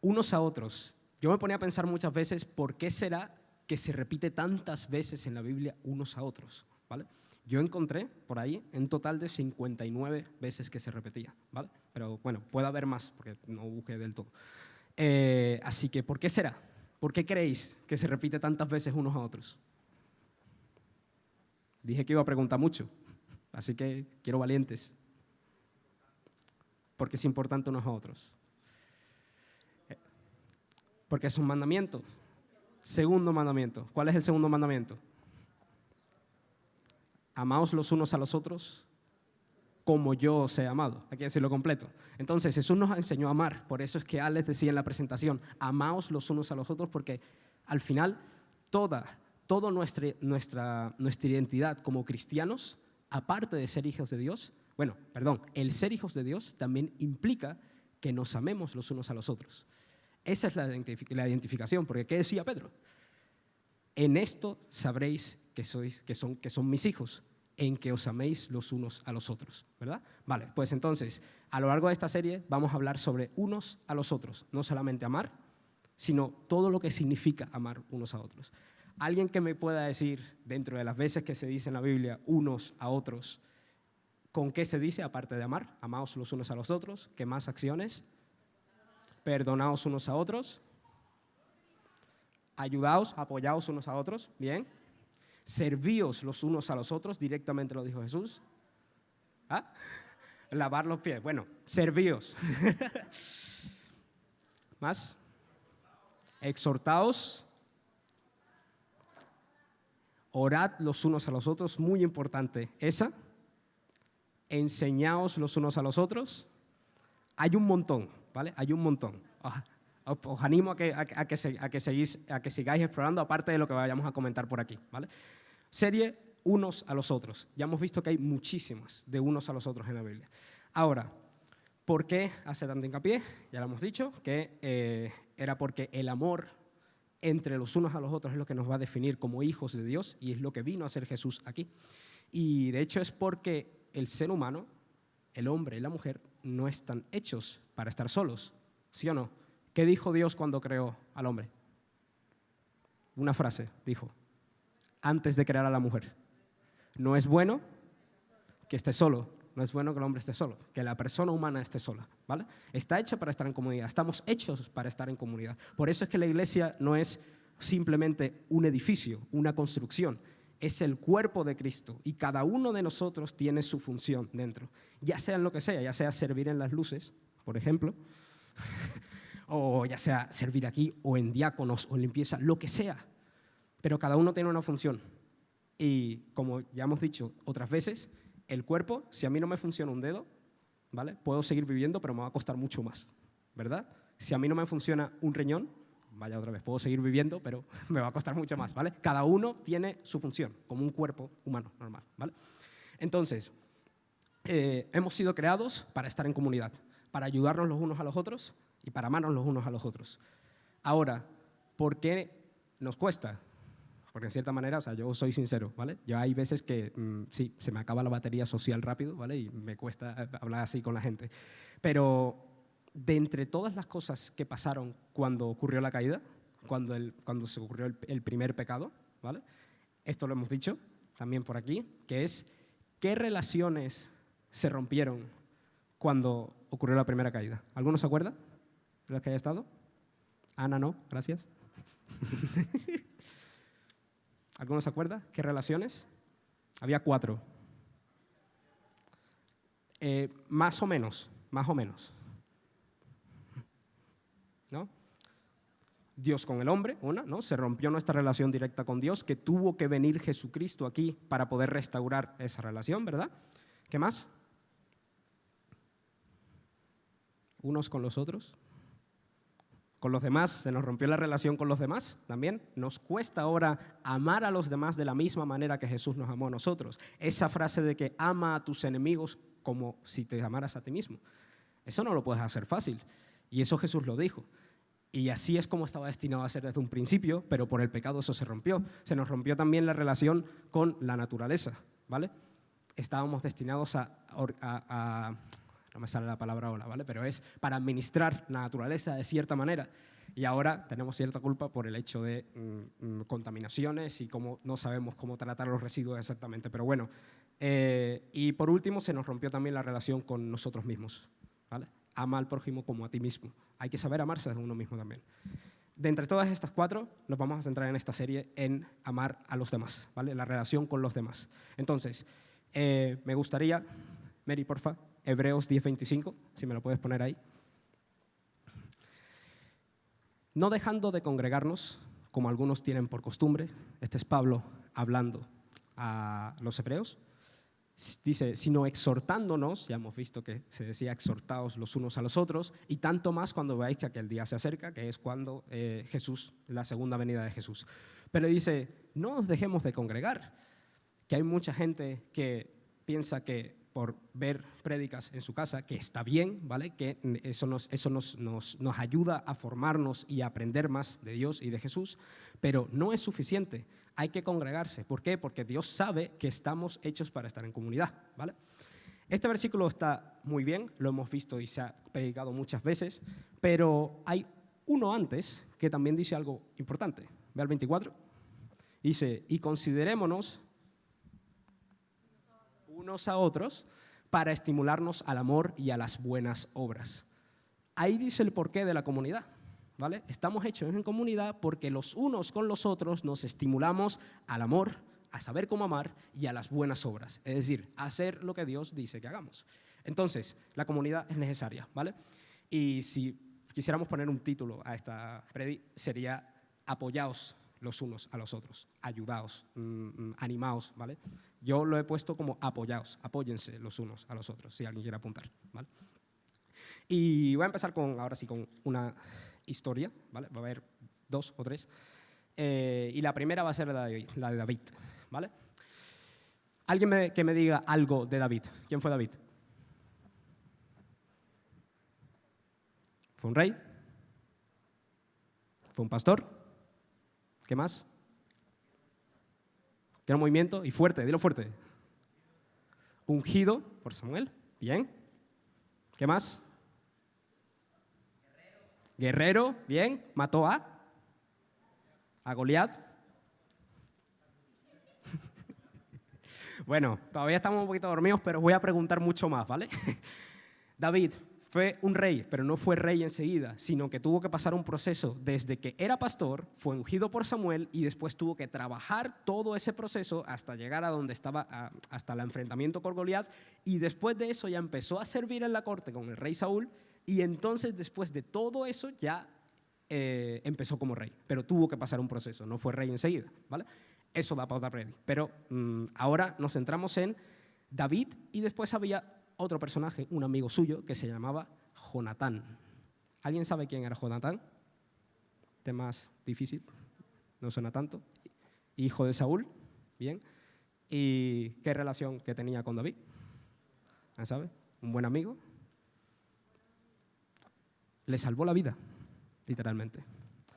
unos a otros. Yo me ponía a pensar muchas veces por qué será que se repite tantas veces en la Biblia unos a otros, ¿vale? Yo encontré por ahí en total de 59 veces que se repetía, ¿vale? Pero bueno, puede haber más porque no busqué del todo. Así que, ¿por qué será? ¿Por qué creéis que se repite tantas veces unos a otros? Dije que iba a preguntar mucho, así que quiero valientes. Porque es importante unos a otros. Porque es un mandamiento. Segundo mandamiento. ¿Cuál es el segundo mandamiento? Amaos los unos a los otros como yo os he amado. Hay que decirlo completo. Entonces, Jesús nos enseñó a amar. Por eso es que Alex decía en la presentación, amaos los unos a los otros, porque al final toda nuestra identidad como cristianos, aparte de ser hijos de Dios, el ser hijos de Dios también implica que nos amemos los unos a los otros. Esa es la identificación, porque ¿qué decía Pedro? En esto sabréis que son mis hijos, en que os améis los unos a los otros, ¿verdad? Vale, pues entonces, a lo largo de esta serie vamos a hablar sobre unos a los otros, no solamente amar, sino todo lo que significa amar unos a otros. ¿Alguien que me pueda decir, dentro de las veces que se dice en la Biblia, unos a otros, con qué se dice, aparte de amar? Amaos los unos a los otros. ¿Qué más acciones? Perdonaos unos a otros. Ayudaos, apoyaos unos a otros. Bien. Servíos los unos a los otros, directamente lo dijo Jesús. ¿Ah? Lavar los pies. Bueno, servíos. ¿Más? Exhortaos. Orad los unos a los otros, muy importante esa. Enseñaos los unos a los otros. Hay un montón, ¿vale? Hay un montón. Os animo a que sigáis explorando, aparte de lo que vayamos a comentar por aquí, ¿vale? Serie unos a los otros. Ya hemos visto que hay muchísimas de unos a los otros en la Biblia. Ahora, ¿por qué hace tanto hincapié? Ya lo hemos dicho, que era porque el amor entre los unos a los otros es lo que nos va a definir como hijos de Dios y es lo que vino a hacer Jesús aquí. Y de hecho es porque el ser humano, el hombre y la mujer, no están hechos para estar solos, ¿sí o no? ¿Qué dijo Dios cuando creó al hombre? Una frase, dijo, antes de crear a la mujer. No es bueno que esté solo, no es bueno que el hombre esté solo, que la persona humana esté sola, ¿vale? Está hecha para estar en comunidad, estamos hechos para estar en comunidad. Por eso es que la iglesia no es simplemente un edificio, una construcción, es el cuerpo de Cristo y cada uno de nosotros tiene su función dentro, ya sea en lo que sea, ya sea servir en las luces, por ejemplo, o ya sea servir aquí, o en diáconos, o en limpieza, lo que sea. Pero cada uno tiene una función. Y como ya hemos dicho otras veces, el cuerpo, si a mí no me funciona un dedo, ¿vale? Puedo seguir viviendo, pero me va a costar mucho más, ¿verdad? Si a mí no me funciona un riñón, vaya otra vez, puedo seguir viviendo, pero me va a costar mucho más, ¿vale? Cada uno tiene su función, como un cuerpo humano normal, ¿vale? Entonces, hemos sido creados para estar en comunidad, para ayudarnos los unos a los otros y para amarnos los unos a los otros. Ahora, ¿por qué nos cuesta? Porque en cierta manera, o sea, yo soy sincero, ¿vale? Yo hay veces que sí, se me acaba la batería social rápido, ¿vale? Y me cuesta hablar así con la gente. Pero de entre todas las cosas que pasaron cuando ocurrió la caída, cuando se ocurrió el primer pecado, ¿vale? Esto lo hemos dicho también por aquí, que es ¿qué relaciones se rompieron cuando ocurrió la primera caída? ¿Alguno se acuerda de los que haya estado? Ana no, gracias. ¿Alguno se acuerda? ¿Qué relaciones? Había 4. Más o menos. ¿No? Dios con el hombre, ¿no? Se rompió nuestra relación directa con Dios, que tuvo que venir Jesucristo aquí para poder restaurar esa relación, ¿verdad? ¿Qué más? Unos con los otros. Con los demás, se nos rompió la relación con los demás también. Nos cuesta ahora amar a los demás de la misma manera que Jesús nos amó a nosotros. Esa frase de que ama a tus enemigos como si te amaras a ti mismo. Eso no lo puedes hacer fácil. Y eso Jesús lo dijo. Y así es como estaba destinado a ser desde un principio, pero por el pecado eso se rompió. Se nos rompió también la relación con la naturaleza, ¿vale? Estábamos destinados a no me sale la palabra ahora, ¿vale? Pero es para administrar la naturaleza de cierta manera. Y ahora tenemos cierta culpa por el hecho de contaminaciones y cómo no sabemos cómo tratar los residuos exactamente. Pero bueno, y por último se nos rompió también la relación con nosotros mismos, ¿vale? Ama al prójimo como a ti mismo. Hay que saber amarse a uno mismo también. De entre todas estas 4, nos vamos a centrar en esta serie en amar a los demás, ¿vale? La relación con los demás. Entonces, me gustaría, Mary, porfa, Hebreos 10:25, si me lo puedes poner ahí. No dejando de congregarnos, como algunos tienen por costumbre, este es Pablo hablando a los hebreos, dice, sino exhortándonos, ya hemos visto que se decía exhortaos los unos a los otros, y tanto más cuando veáis que aquel día se acerca, que es cuando Jesús, la segunda venida de Jesús. Pero dice, no nos dejemos de congregar, que hay mucha gente que piensa que por ver prédicas en su casa, que está bien, ¿vale? Que eso nos ayuda a formarnos y a aprender más de Dios y de Jesús, pero no es suficiente. Hay que congregarse. ¿Por qué? Porque Dios sabe que estamos hechos para estar en comunidad, ¿vale? Este versículo está muy bien, lo hemos visto y se ha predicado muchas veces, pero hay uno antes que también dice algo importante. Ve al 24. Dice, y considerémonos unos a otros para estimularnos al amor y a las buenas obras. Ahí dice el porqué de la comunidad, ¿vale? Estamos hechos en comunidad porque los unos con los otros nos estimulamos al amor, a saber cómo amar y a las buenas obras, es decir, a hacer lo que Dios dice que hagamos. Entonces, la comunidad es necesaria, ¿vale? Y si quisiéramos poner un título a esta predi, sería apoyaos los unos a los otros, ayudaos, animaos, ¿vale? Yo lo he puesto como apoyaos, apóyense los unos a los otros, si alguien quiere apuntar, ¿vale? Y voy a empezar ahora sí con una historia, ¿vale? Va a haber 2 o 3, y la primera va a ser la de David, ¿vale? Alguien que me diga algo de David. ¿Quién fue David? ¿Fue un rey? ¿Fue un pastor? ¿Qué más? Que era un movimiento y fuerte, dilo fuerte. Ungido por Samuel, bien. ¿Qué más? Guerrero, bien. Mató a Goliat. Bueno, todavía estamos un poquito dormidos, pero voy a preguntar mucho más, ¿vale? David fue un rey, pero no fue rey enseguida, sino que tuvo que pasar un proceso desde que era pastor, fue ungido por Samuel y después tuvo que trabajar todo ese proceso hasta llegar a donde estaba, hasta el enfrentamiento con Goliat, y después de eso ya empezó a servir en la corte con el rey Saúl, y entonces después de todo eso ya empezó como rey, pero tuvo que pasar un proceso, no fue rey enseguida, ¿vale? Eso da para otra predi. Pero ahora nos centramos en David y después había otro personaje, un amigo suyo, que se llamaba Jonatán. ¿Alguien sabe quién era Jonatán? Tema más difícil, no suena tanto. Hijo de Saúl, bien. ¿Y qué relación que tenía con David? ¿Sabe? Un buen amigo. Le salvó la vida, literalmente.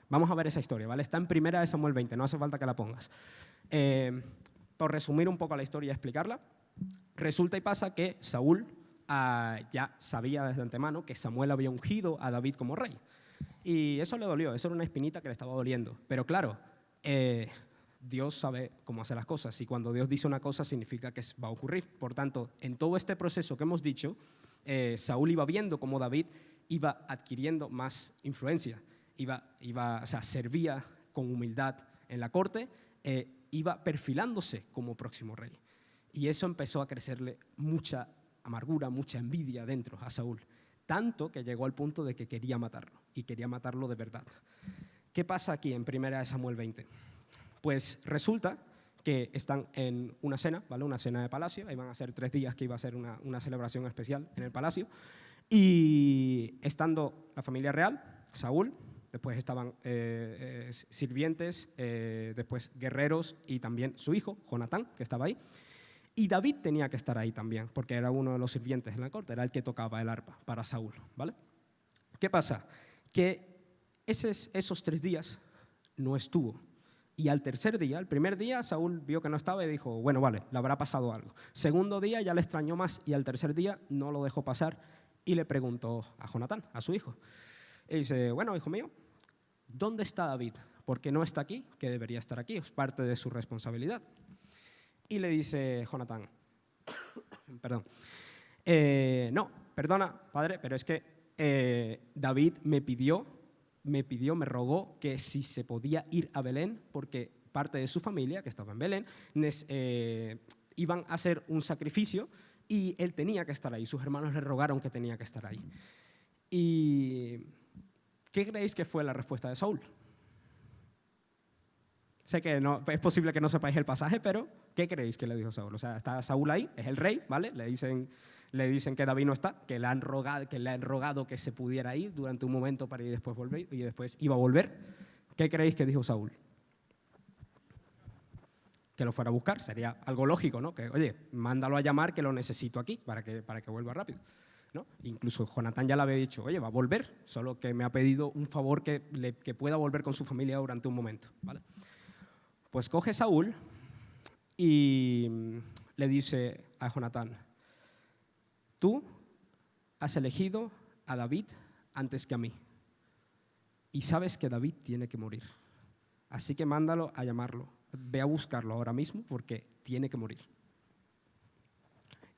Vamos a ver esa historia, ¿vale? Está en 1 Samuel 20, no hace falta que la pongas. Por resumir un poco la historia y explicarla, resulta y pasa que Saúl ya sabía desde antemano que Samuel había ungido a David como rey. Y eso le dolió, eso era una espinita que le estaba doliendo. Pero claro, Dios sabe cómo hacer las cosas y cuando Dios dice una cosa significa que va a ocurrir. Por tanto, en todo este proceso que hemos dicho, Saúl iba viendo cómo David iba adquiriendo más influencia, o sea, servía con humildad en la corte, iba perfilándose como próximo rey. Y eso empezó a crecerle mucha amargura, mucha envidia dentro a Saúl, tanto que llegó al punto de que quería matarlo, y quería matarlo de verdad. ¿Qué pasa aquí en 1 Samuel 20? Pues resulta que están en una cena, ¿vale? Una cena de palacio, iban a ser 3 días que iba a ser una celebración especial en el palacio, y estando la familia real, Saúl, después estaban sirvientes, después guerreros y también su hijo, Jonatán, que estaba ahí. Y David tenía que estar ahí también, porque era uno de los sirvientes en la corte, era el que tocaba el arpa para Saúl, ¿vale? ¿Qué pasa? Que esos 3 días no estuvo. Y al tercer día, el primer día, Saúl vio que no estaba y dijo, bueno, vale, le habrá pasado algo. Segundo día ya le extrañó más y al tercer día no lo dejó pasar y le preguntó a Jonatán, a su hijo. Y dice, bueno, hijo mío, ¿dónde está David? Porque no está aquí, que debería estar aquí, es parte de su responsabilidad. Y le dice Jonatán, perdón, no, perdona, padre, pero es que David me rogó que si se podía ir a Belén, porque parte de su familia, que estaba en Belén, iban a hacer un sacrificio y él tenía que estar ahí. Sus hermanos le rogaron que tenía que estar ahí. ¿Y qué creéis que fue la respuesta de Saúl? Sé que no, es posible que no sepáis el pasaje, pero ¿qué creéis que le dijo Saúl? O sea, está Saúl ahí, es el rey, ¿vale? Le dicen que David no está, que le han rogado que se pudiera ir durante un momento para ir después volver, y después iba a volver. ¿Qué creéis que dijo Saúl? Que lo fuera a buscar, sería algo lógico, ¿no? Que, oye, mándalo a llamar que lo necesito aquí para que vuelva rápido, ¿no? Incluso Jonatán ya le había dicho, oye, va a volver, solo que me ha pedido un favor que pueda volver con su familia durante un momento, ¿vale? Pues coge Saúl y le dice a Jonatán, tú has elegido a David antes que a mí y sabes que David tiene que morir, así que mándalo a llamarlo, ve a buscarlo ahora mismo porque tiene que morir.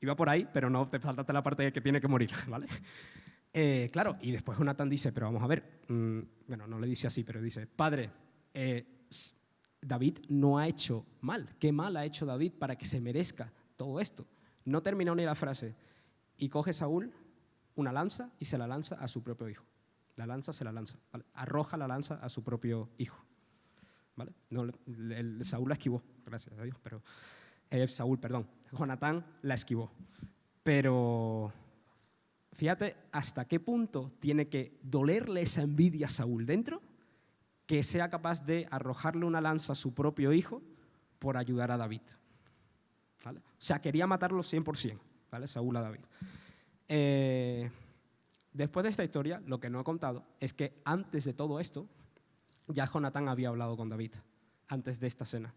Iba por ahí, pero no te faltaste la parte de que tiene que morir, ¿vale? Claro, y después Jonatán dice, pero vamos a ver, bueno, no le dice así, pero dice, padre, David no ha hecho mal. ¿Qué mal ha hecho David para que se merezca todo esto? No terminó ni la frase. Y coge Saúl una lanza y se la lanza a su propio hijo. La lanza se la lanza, ¿vale? Arroja la lanza a su propio hijo, ¿vale? No, Saúl la esquivó, gracias a Dios, pero Jonatán la esquivó. Pero fíjate hasta qué punto tiene que dolerle esa envidia a Saúl dentro, que sea capaz de arrojarle una lanza a su propio hijo por ayudar a David, ¿vale? O sea, quería matarlo 100%, ¿vale? Saúl a David. Después de esta historia, lo que no he contado es que antes de todo esto, ya Jonatán había hablado con David, antes de esta cena.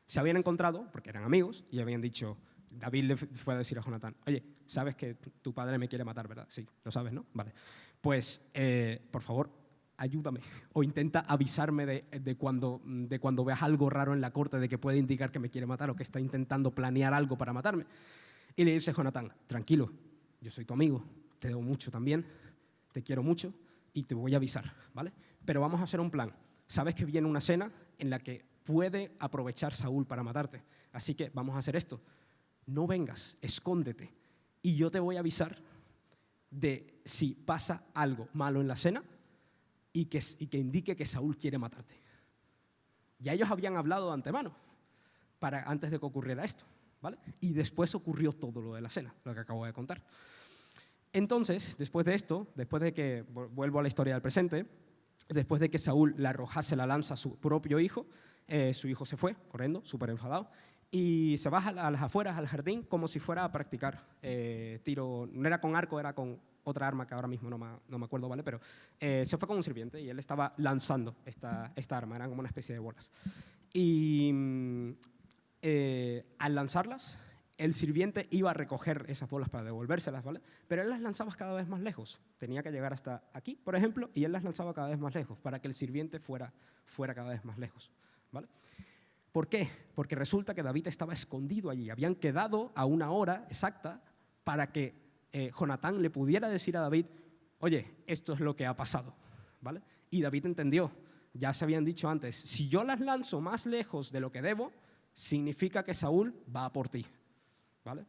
Se habían encontrado, porque eran amigos, y habían dicho, David le fue a decir a Jonatán, oye, sabes que tu padre me quiere matar, ¿verdad? Sí, lo sabes, ¿no? Vale. Pues, por favor, ayúdame, o intenta avisarme de cuando veas algo raro en la corte de que puede indicar que me quiere matar o que está intentando planear algo para matarme. Y le dice Jonatán, tranquilo, yo soy tu amigo, te debo mucho también, te quiero mucho y te voy a avisar, ¿vale? Pero vamos a hacer un plan. Sabes que viene una cena en la que puede aprovechar Saúl para matarte, así que vamos a hacer esto. No vengas, escóndete y yo te voy a avisar de si pasa algo malo en la cena y que indique que Saúl quiere matarte. Ya ellos habían hablado de antemano, antes de que ocurriera esto, ¿vale? Y después ocurrió todo lo de la cena, lo que acabo de contar. Entonces, después de esto, después de que, vuelvo a la historia del presente, después de que Saúl le arrojase la lanza a su propio hijo, su hijo se fue corriendo, súper enfadado, y se va a las afueras, al jardín, como si fuera a practicar tiro. No era con arco, era con otra arma que ahora mismo no me acuerdo, ¿vale? Pero se fue con un sirviente y él estaba lanzando esta arma, eran como una especie de bolas. Y al lanzarlas, el sirviente iba a recoger esas bolas para devolvérselas, ¿vale? Pero él las lanzaba cada vez más lejos. Tenía que llegar hasta aquí, por ejemplo, y él las lanzaba cada vez más lejos para que el sirviente fuera cada vez más lejos, ¿vale? ¿Por qué? Porque resulta que David estaba escondido allí. Habían quedado a una hora exacta para que Jonatán le pudiera decir a David, oye, esto es lo que ha pasado, ¿vale? Y David entendió, ya se habían dicho antes, si yo las lanzo más lejos de lo que debo, significa que Saúl va a por ti, ¿vale?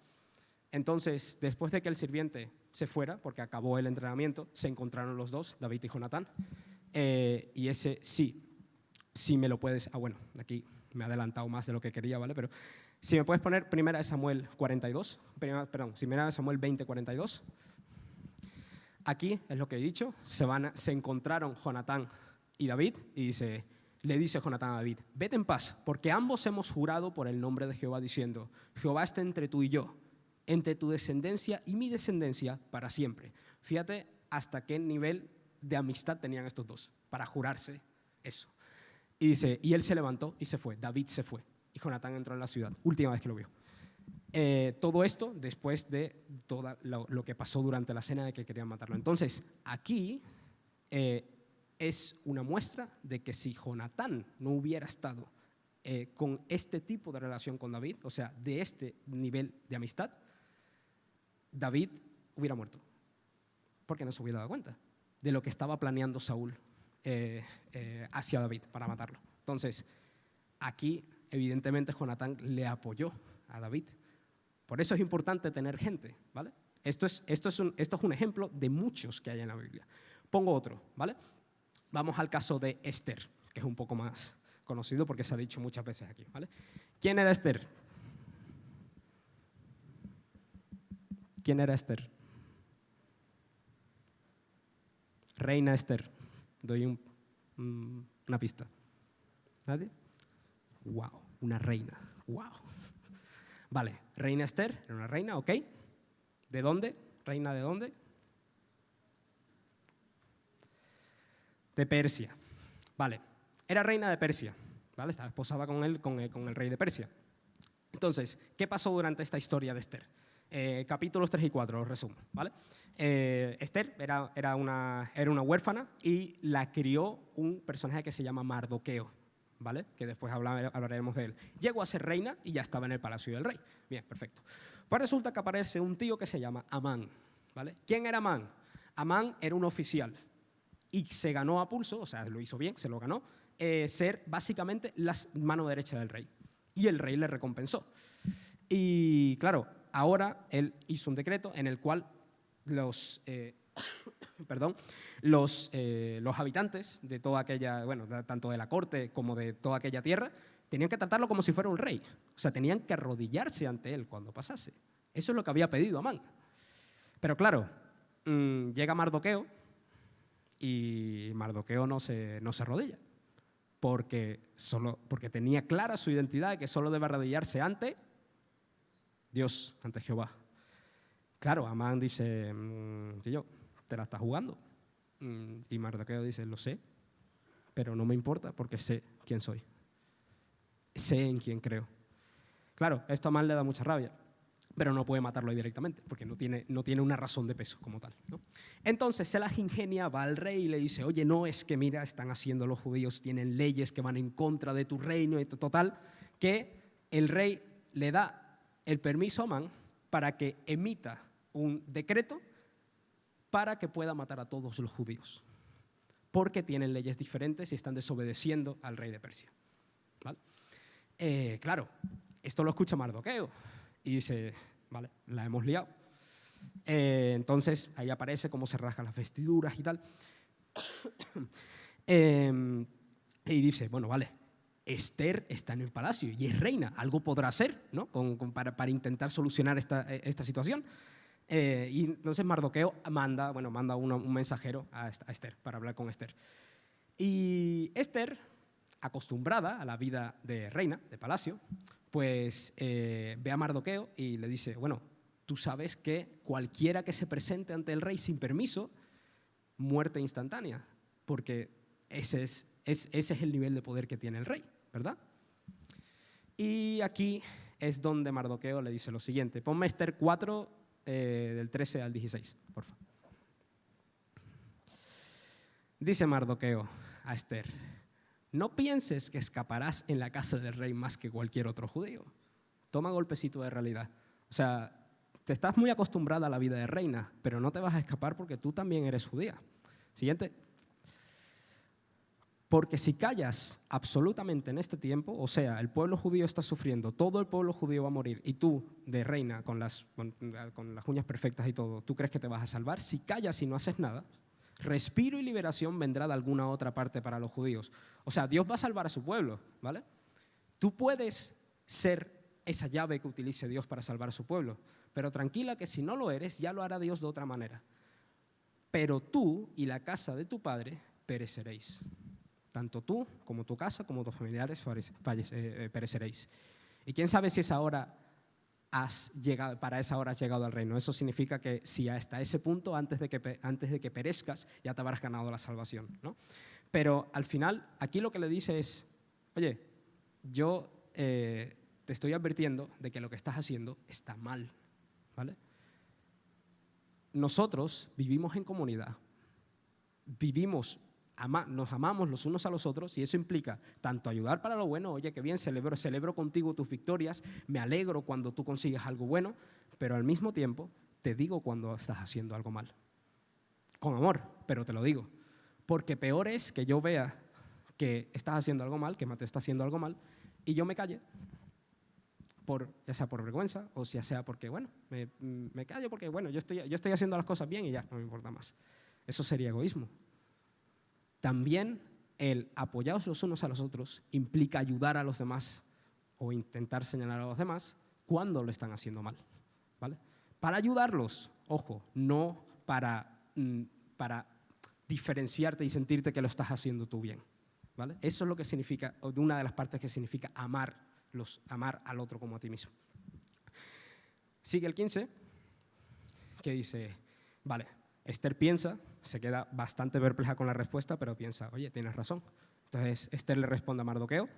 Entonces, después de que el sirviente se fuera, porque acabó el entrenamiento, se encontraron los dos, David y Jonatán, y ese sí me lo puedes, bueno, aquí me he adelantado más de lo que quería, ¿vale? Pero si me puedes poner 1 Samuel 42, perdón, 1 Samuel 20, 42. Aquí es lo que he dicho, se encontraron Jonatán y David y le dice Jonatán a David, vete en paz, porque ambos hemos jurado por el nombre de Jehová diciendo, Jehová está entre tú y yo, entre tu descendencia y mi descendencia para siempre. Fíjate hasta qué nivel de amistad tenían estos dos para jurarse eso. Y dice, y él se levantó y se fue, David se fue, y Jonatán entró en la ciudad, última vez que lo vio. Todo esto después de todo lo que pasó durante la cena de que querían matarlo. Entonces, aquí es una muestra de que si Jonatán no hubiera estado con este tipo de relación con David, o sea, de este nivel de amistad, David hubiera muerto, porque no se hubiera dado cuenta de lo que estaba planeando Saúl hacia David para matarlo. Entonces, aquí evidentemente Jonatán le apoyó a David. Por eso es importante tener gente, ¿vale? Esto es un ejemplo de muchos que hay en la Biblia. Pongo otro, ¿vale? Vamos al caso de Esther, que es un poco más conocido porque se ha dicho muchas veces aquí, ¿vale? ¿Quién era Esther? ¿Quién era Esther? Reina Esther. Doy una pista. ¿Nadie? Wow, una reina. Wow. Vale, reina Esther, era una reina, ¿ok? ¿De dónde? ¿Reina de dónde? De Persia. Vale, era reina de Persia, ¿vale? Estaba esposada con el rey de Persia. Entonces, ¿qué pasó durante esta historia de Esther? Capítulos 3 y 4, los resumo, ¿vale? Esther era una huérfana y la crió un personaje que se llama Mardoqueo, ¿vale? Que después hablaremos de él. Llegó a ser reina y ya estaba en el palacio del rey. Bien, perfecto. Pues resulta que aparece un tío que se llama Amán, ¿vale? ¿Quién era Amán? Amán era un oficial y se ganó a pulso, o sea, lo hizo bien, se lo ganó, ser básicamente la mano derecha del rey. Y el rey le recompensó. Y claro, ahora él hizo un decreto en el cual los habitantes de toda aquella, bueno, tanto de la corte como de toda aquella tierra, tenían que tratarlo como si fuera un rey. O sea, tenían que arrodillarse ante él cuando pasase. Eso es lo que había pedido Amán. Pero claro, llega Mardoqueo y Mardoqueo no se arrodilla. Porque tenía clara su identidad de que solo debe arrodillarse ante Dios, ante Jehová. Claro, Amán dice, tío, te la estás jugando. Y Mardoqueo dice, lo sé, pero no me importa porque sé quién soy. Sé en quién creo. Claro, esto a Amán le da mucha rabia, pero no puede matarlo directamente porque no tiene una razón de peso como tal, ¿no? Entonces se las ingenia, va al rey y le dice, oye, no, es que mira, están haciendo los judíos, tienen leyes que van en contra de tu reino, y total, que el rey le da el permiso a Amán para que emita un decreto para que pueda matar a todos los judíos, porque tienen leyes diferentes y están desobedeciendo al rey de Persia, ¿vale? Claro, esto lo escucha Mardoqueo y dice, vale, la hemos liado. Entonces ahí aparece cómo se rasgan las vestiduras y tal. Y dice, bueno, vale, Esther está en el palacio y es reina, algo podrá hacer, ¿no? para intentar solucionar esta situación. Y entonces Mardoqueo manda un mensajero a Esther para hablar con Esther. Y Esther, acostumbrada a la vida de reina, de palacio, pues ve a Mardoqueo y le dice, bueno, tú sabes que cualquiera que se presente ante el rey sin permiso, muerte instantánea, porque ese es el nivel de poder que tiene el rey, ¿verdad? Y aquí es donde Mardoqueo le dice lo siguiente. Ponme Esther 4, del 13 al 16, por favor. Dice Mardoqueo a Esther, no pienses que escaparás en la casa del rey más que cualquier otro judío. Toma golpecito de realidad. O sea, te estás muy acostumbrada a la vida de reina, pero no te vas a escapar porque tú también eres judía. Siguiente. Porque si callas absolutamente en este tiempo, o sea, el pueblo judío está sufriendo, todo el pueblo judío va a morir, y tú, de reina, con las uñas perfectas y todo, ¿tú crees que te vas a salvar? Si callas y no haces nada, respiro y liberación vendrá de alguna otra parte para los judíos. O sea, Dios va a salvar a su pueblo, ¿vale? Tú puedes ser esa llave que utilice Dios para salvar a su pueblo, pero tranquila que si no lo eres, ya lo hará Dios de otra manera. Pero tú y la casa de tu padre pereceréis. Tanto tú, como tu casa, como tus familiares pereceréis. Y quién sabe si para esa hora has llegado al reino. Eso significa que si hasta ese punto, antes de que perezcas, ya te habrás ganado la salvación, ¿no? Pero al final, aquí lo que le dice es, oye, yo te te estoy advirtiendo de que lo que estás haciendo está mal, ¿vale? Nosotros vivimos en comunidad, nos amamos los unos a los otros y eso implica tanto ayudar para lo bueno, oye, qué bien, celebro contigo tus victorias, me alegro cuando tú consigues algo bueno, pero al mismo tiempo te digo cuando estás haciendo algo mal. Con amor, pero te lo digo. Porque peor es que yo vea que estás haciendo algo mal, que Mateo está haciendo algo mal, y yo me calle, ya sea por vergüenza o ya sea porque, bueno, me callo porque, bueno, yo estoy haciendo las cosas bien y ya, no me importa más. Eso sería egoísmo. También el apoyaros los unos a los otros implica ayudar a los demás o intentar señalar a los demás cuando lo están haciendo mal, ¿vale? Para ayudarlos, ojo, no para diferenciarte y sentirte que lo estás haciendo tú bien, ¿vale? Eso es lo que significa, o de una de las partes que significa amar al otro como a ti mismo. Sigue el 15, que dice, vale, Esther piensa, se queda bastante perpleja con la respuesta, pero piensa, oye, tienes razón. Entonces Esther le responde a Mardoqueo,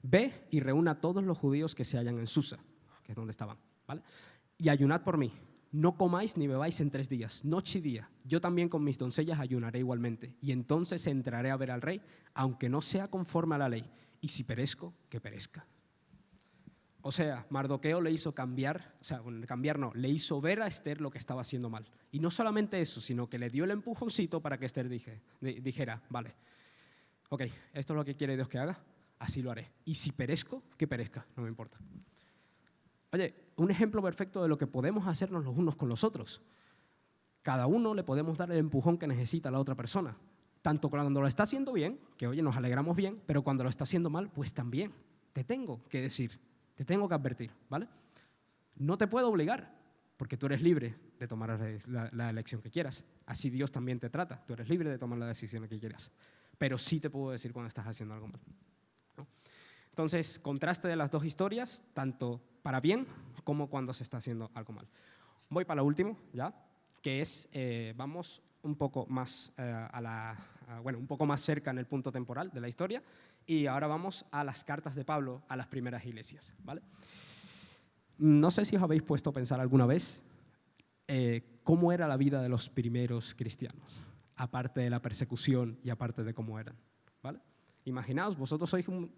ve y reúna a todos los judíos que se hallan en Susa, que es donde estaban, ¿vale? Y ayunad por mí, no comáis ni bebáis en 3 días, noche y día. Yo también con mis doncellas ayunaré igualmente, y entonces entraré a ver al rey, aunque no sea conforme a la ley, y si perezco, que perezca. O sea, Mardoqueo le hizo le hizo ver a Esther lo que estaba haciendo mal. Y no solamente eso, sino que le dio el empujoncito para que Esther dijera, vale, ok, esto es lo que quiere Dios que haga, así lo haré. Y si perezco, que perezca, no me importa. Oye, un ejemplo perfecto de lo que podemos hacernos los unos con los otros. Cada uno le podemos dar el empujón que necesita a la otra persona. Tanto cuando lo está haciendo bien, que oye, nos alegramos bien, pero cuando lo está haciendo mal, pues también te tengo que decir, te tengo que advertir, ¿vale? No te puedo obligar, porque tú eres libre de tomar la elección que quieras. Así Dios también te trata, tú eres libre de tomar la decisión que quieras. Pero sí te puedo decir cuando estás haciendo algo mal, ¿no? Entonces, contraste de las dos historias, tanto para bien como cuando se está haciendo algo mal. Voy para lo último, ¿ya? Que es, vamos un poco más un poco más cerca en el punto temporal de la historia, y ahora vamos a las cartas de Pablo a las primeras iglesias, ¿vale? No sé si os habéis puesto a pensar alguna vez cómo era la vida de los primeros cristianos, aparte de la persecución y aparte de cómo eran, ¿vale? Imaginaos, vosotros sois un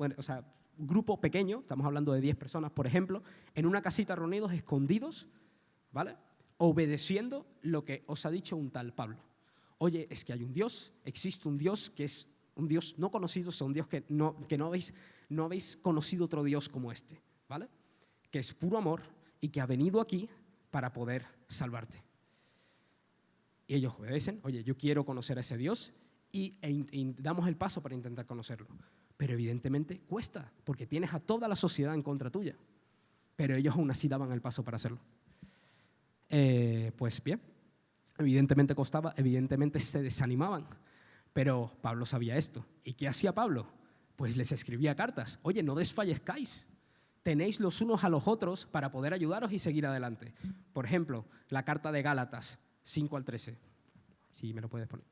grupo pequeño, estamos hablando de 10 personas, por ejemplo, en una casita reunidos, escondidos, ¿vale? Obedeciendo lo que os ha dicho un tal Pablo. Oye, es que hay un Dios, existe un Dios que es un Dios no conocido, es un Dios que no habéis conocido otro Dios como este, ¿vale? Que es puro amor y que ha venido aquí para poder salvarte. Y ellos obedecen, oye, yo quiero conocer a ese Dios y damos el paso para intentar conocerlo. Pero evidentemente cuesta, porque tienes a toda la sociedad en contra tuya. Pero ellos aún así daban el paso para hacerlo. Pues bien, evidentemente costaba, evidentemente se desanimaban. Pero Pablo sabía esto. ¿Y qué hacía Pablo? Pues les escribía cartas. Oye, no desfallezcáis. Tenéis los unos a los otros para poder ayudaros y seguir adelante. Por ejemplo, la carta de Gálatas 5 al 13. Si me lo puedes poner.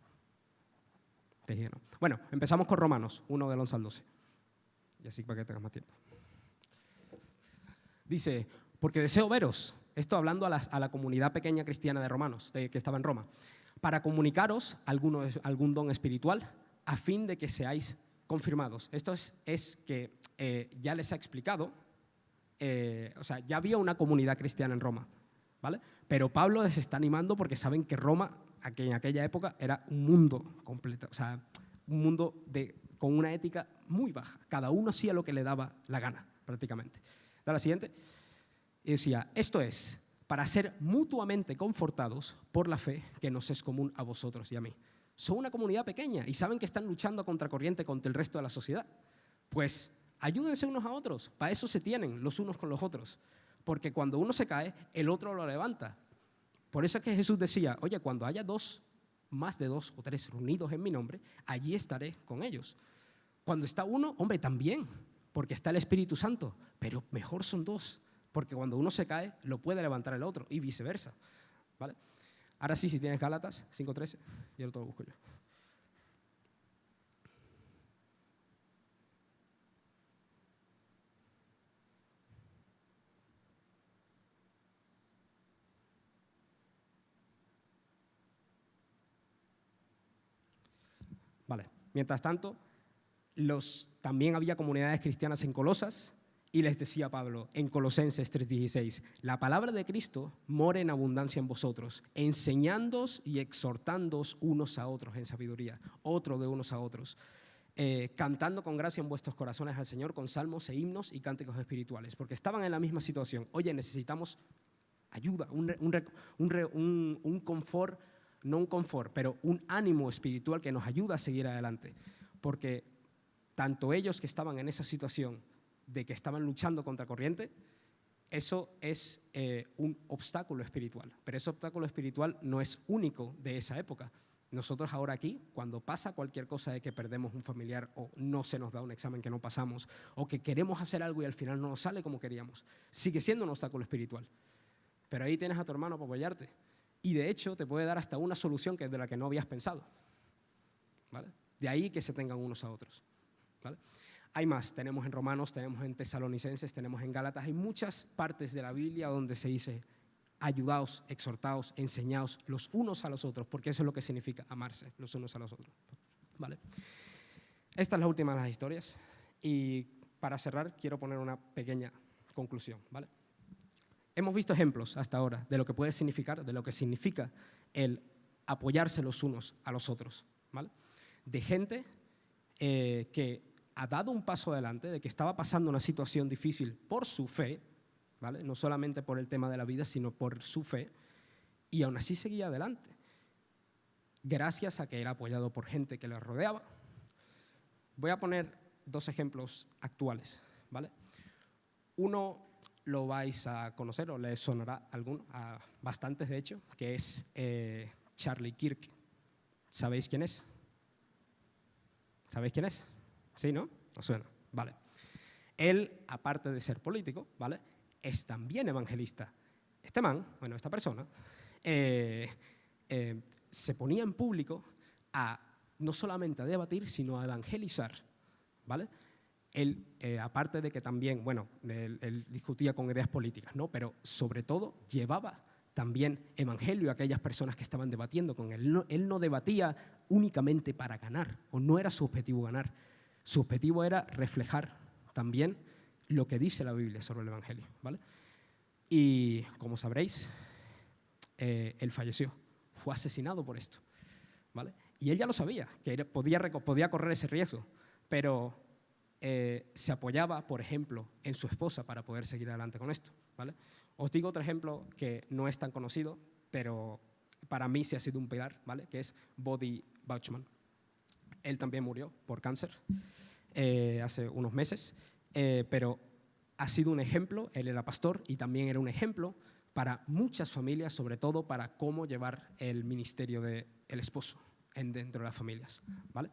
Bueno, empezamos con Romanos 1 del 11 al 12. Y así para que tengas más tiempo. Dice, porque deseo veros, esto hablando a la comunidad pequeña cristiana de romanos, que estaba en Roma, para comunicaros algún don espiritual a fin de que seáis confirmados. Esto es que ya les ha explicado, ya había una comunidad cristiana en Roma, ¿vale? Pero Pablo les está animando porque saben que Roma, que en aquella época era un mundo completo, un mundo con una ética muy baja. Cada uno hacía lo que le daba la gana, prácticamente. Da la siguiente. Y decía, esto es, para ser mutuamente confortados por la fe que nos es común a vosotros y a mí. Son una comunidad pequeña y saben que están luchando a contracorriente contra el resto de la sociedad. Pues ayúdense unos a otros, para eso se tienen los unos con los otros. Porque cuando uno se cae, el otro lo levanta. Por eso es que Jesús decía, oye, cuando haya más de 2 o 3 reunidos en mi nombre, allí estaré con ellos. Cuando está uno, hombre, también, porque está el Espíritu Santo, pero mejor son 2, porque cuando uno se cae, lo puede levantar el otro y viceversa, ¿vale? Ahora sí, si tienes Gálatas 5:13, y el otro lo busco yo. Mientras tanto, también había comunidades cristianas en Colosas, y les decía Pablo en Colosenses 3:16, la palabra de Cristo mora en abundancia en vosotros, enseñándoos y exhortándoos unos a otros en sabiduría, otro de unos a otros, cantando con gracia en vuestros corazones al Señor con salmos e himnos y cánticos espirituales, porque estaban en la misma situación. Oye, necesitamos ayuda, un confort, no un confort, pero un ánimo espiritual que nos ayuda a seguir adelante, porque tanto ellos que estaban en esa situación de que estaban luchando contra corriente, eso es un obstáculo espiritual, pero ese obstáculo espiritual no es único de esa época. Nosotros ahora aquí, cuando pasa cualquier cosa de que perdemos un familiar o no se nos da un examen que no pasamos o que queremos hacer algo y al final no nos sale como queríamos, sigue siendo un obstáculo espiritual. Pero ahí tienes a tu hermano para apoyarte y de hecho te puede dar hasta una solución que es de la que no habías pensado, ¿vale? De ahí que se tengan unos a otros, ¿vale? Hay más, tenemos en Romanos, tenemos en Tesalonicenses, tenemos en Gálatas, hay muchas partes de la Biblia donde se dice ayudaos, exhortaos, enseñaos los unos a los otros, porque eso es lo que significa amarse los unos a los otros, ¿vale? Esta es la última de las historias y para cerrar quiero poner una pequeña conclusión, ¿vale? Hemos visto ejemplos hasta ahora de lo que puede significar, de lo que significa el apoyarse los unos a los otros, ¿vale? De gente que ha dado un paso adelante, de que estaba pasando una situación difícil por su fe, ¿vale? No solamente por el tema de la vida, sino por su fe, y aún así seguía adelante, gracias a que era apoyado por gente que le rodeaba. Voy a poner dos ejemplos actuales, ¿vale? Uno lo vais a conocer o les sonará a bastantes de hecho, que es Charlie Kirk. ¿Sabéis quién es? ¿Sabéis quién es? ¿Sí, no? ¿Os suena? Vale. Él, aparte de ser político, ¿vale?, es también evangelista. Esta persona, se ponía en público no solamente a debatir, sino a evangelizar, ¿vale? Él, aparte de que también, él discutía con ideas políticas, ¿no?, pero sobre todo llevaba también evangelio a aquellas personas que estaban debatiendo con él. Él no debatía únicamente para ganar, o no era su objetivo ganar. Su objetivo era reflejar también lo que dice la Biblia sobre el evangelio, ¿vale? Y como sabréis, él falleció, fue asesinado por esto, ¿vale? Y él ya lo sabía, que podía correr ese riesgo, pero se apoyaba, por ejemplo, en su esposa para poder seguir adelante con esto, ¿vale? Os digo otro ejemplo que no es tan conocido, pero para mí sí ha sido un pilar, ¿vale?, que es Bobby Bauchman. Él también murió por cáncer hace unos meses, pero ha sido un ejemplo. Él era pastor y también era un ejemplo para muchas familias, sobre todo para cómo llevar el ministerio del esposo dentro de las familias, ¿vale?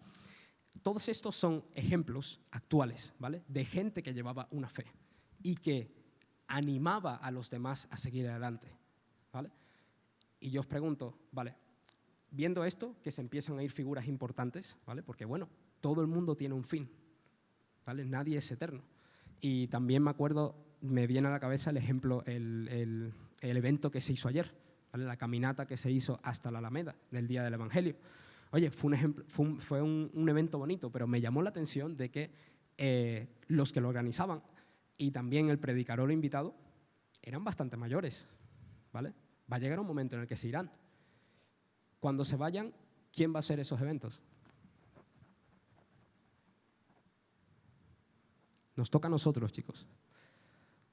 Todos estos son ejemplos actuales, ¿vale?, de gente que llevaba una fe y que animaba a los demás a seguir adelante, ¿vale? Y yo os pregunto, ¿vale?, viendo esto, que se empiezan a ir figuras importantes, ¿vale?, porque todo el mundo tiene un fin, ¿vale? Nadie es eterno. Y también me viene a la cabeza el ejemplo, el evento que se hizo ayer, ¿vale?, la caminata que se hizo hasta la Alameda del Día del Evangelio. Oye, fue un evento bonito, pero me llamó la atención de que los que lo organizaban y también el predicador invitado eran bastante mayores, ¿vale? Va a llegar un momento en el que se irán. Cuando se vayan, ¿quién va a hacer esos eventos? Nos toca a nosotros, chicos.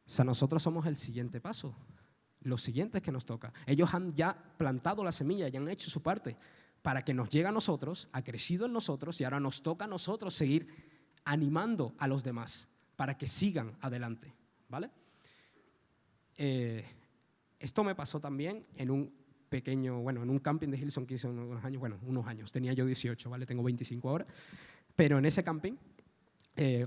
O sea, nosotros somos el siguiente paso, los siguientes que nos toca. Ellos han ya plantado la semilla, ya han hecho su parte para que nos llegue a nosotros, ha crecido en nosotros y ahora nos toca a nosotros seguir animando a los demás para que sigan adelante, ¿vale? Esto me pasó también en un camping de Hillsong que hice unos años, tenía yo 18, ¿vale? Tengo 25 ahora, pero en ese camping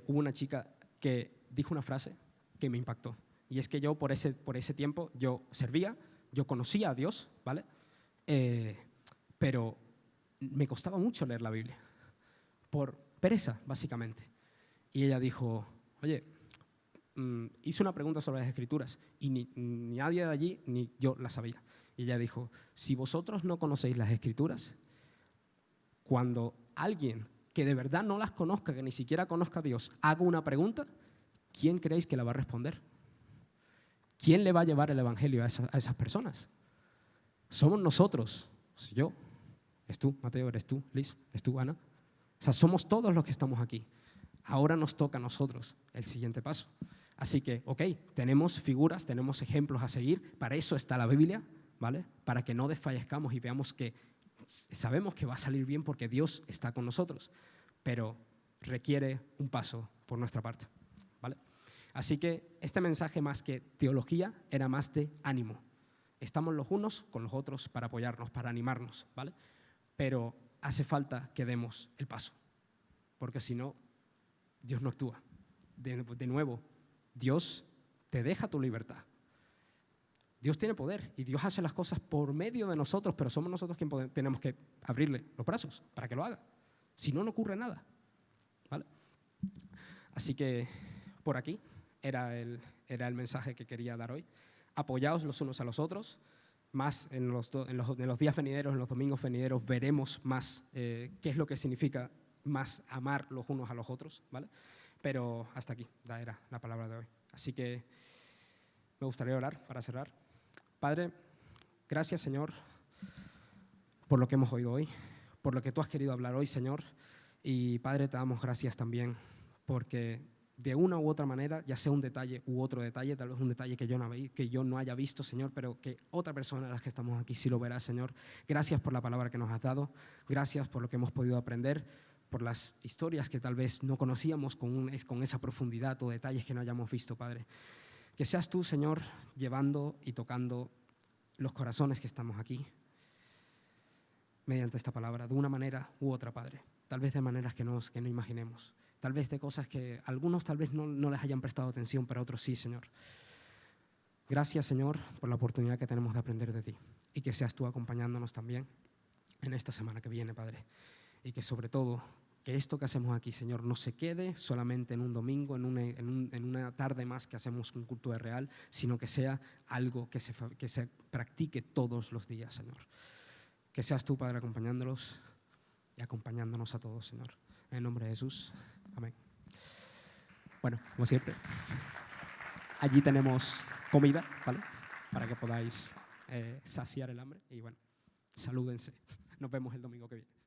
hubo una chica que dijo una frase que me impactó, y es que yo por ese tiempo yo servía, yo conocía a Dios, ¿vale? Pero me costaba mucho leer la Biblia, por pereza, básicamente. Y ella dijo, oye, hice una pregunta sobre las Escrituras y ni nadie de allí ni yo la sabía. Y ella dijo, si vosotros no conocéis las Escrituras, cuando alguien que de verdad no las conozca, que ni siquiera conozca a Dios, haga una pregunta, ¿quién creéis que la va a responder? ¿Quién le va a llevar el evangelio a esas personas? Somos nosotros, soy yo, eres tú, Mateo, eres tú, Liz, eres tú, Ana. O sea, somos todos los que estamos aquí. Ahora nos toca a nosotros el siguiente paso. Así que, ok, tenemos figuras, tenemos ejemplos a seguir, para eso está la Biblia, ¿vale? Para que no desfallezcamos y veamos que sabemos que va a salir bien porque Dios está con nosotros, pero requiere un paso por nuestra parte, ¿vale? Así que este mensaje, más que teología, era más de ánimo. Estamos los unos con los otros para apoyarnos, para animarnos, ¿vale? Pero hace falta que demos el paso, porque si no, Dios no actúa. De nuevo, Dios te deja tu libertad. Dios tiene poder y Dios hace las cosas por medio de nosotros, pero somos nosotros quienes tenemos que abrirle los brazos para que lo haga. Si no, no ocurre nada, ¿vale? Así que por aquí era el mensaje que quería dar hoy. Apoyaos los unos a los otros. Más en los días venideros, en los domingos venideros, veremos más qué es lo que significa más amar los unos a los otros, ¿vale? Pero hasta aquí era la palabra de hoy. Así que me gustaría orar para cerrar. Padre, gracias, Señor, por lo que hemos oído hoy, por lo que tú has querido hablar hoy, Señor. Y, Padre, te damos gracias también porque de una u otra manera, ya sea un detalle u otro detalle, tal vez un detalle que yo no haya visto, Señor, pero que otra persona de las que estamos aquí sí lo verá, Señor. Gracias por la palabra que nos has dado, gracias por lo que hemos podido aprender, por las historias que tal vez no conocíamos con esa profundidad o detalles que no hayamos visto, Padre. Que seas tú, Señor, llevando y tocando los corazones que estamos aquí mediante esta palabra, de una manera u otra, Padre. Tal vez de maneras que no imaginemos. Tal vez de cosas que algunos tal vez no les hayan prestado atención, pero otros sí, Señor. Gracias, Señor, por la oportunidad que tenemos de aprender de ti. Y que seas tú acompañándonos también en esta semana que viene, Padre. Y que sobre todo, que esto que hacemos aquí, Señor, no se quede solamente en un domingo, en una tarde más que hacemos un culto de real, sino que sea algo que se practique todos los días, Señor. Que seas tú, Padre, acompañándolos y acompañándonos a todos, Señor. En el nombre de Jesús. Amén. Bueno, como siempre, allí tenemos comida, ¿vale? Para que podáis saciar el hambre. Y bueno, salúdense. Nos vemos el domingo que viene.